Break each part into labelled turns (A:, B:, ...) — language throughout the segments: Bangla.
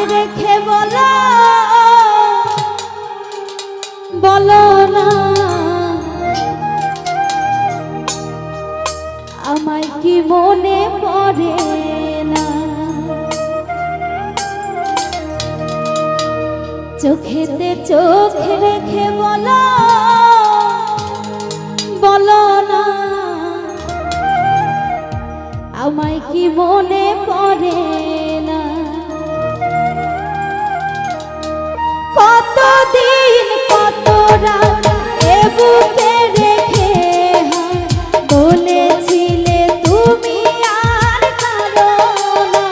A: রেখে বলো বলো না আমায় কি মনে পড়ে না চোখেতে চোখ রেখে বলো বলো না আমায় কি মনে পড়ে না কতদিন কত রাত এ বুকে রেখে বলেছিলে তুমি আর কারো না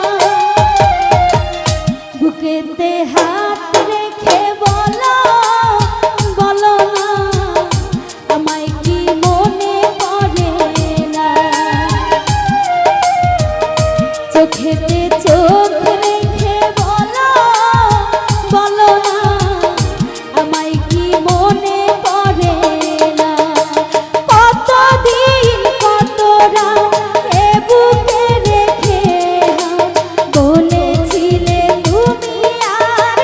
A: বুকেতে হাত রেখে বলো বলো না আমায় কি মনে পড়ে না চোখেতে চোখ রেখে বলো বলো না আমায় কি মনে পড়ে না কতদিন কত রাত এ বুকে রেখে বলেছিলে তুমি আর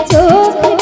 A: চোখ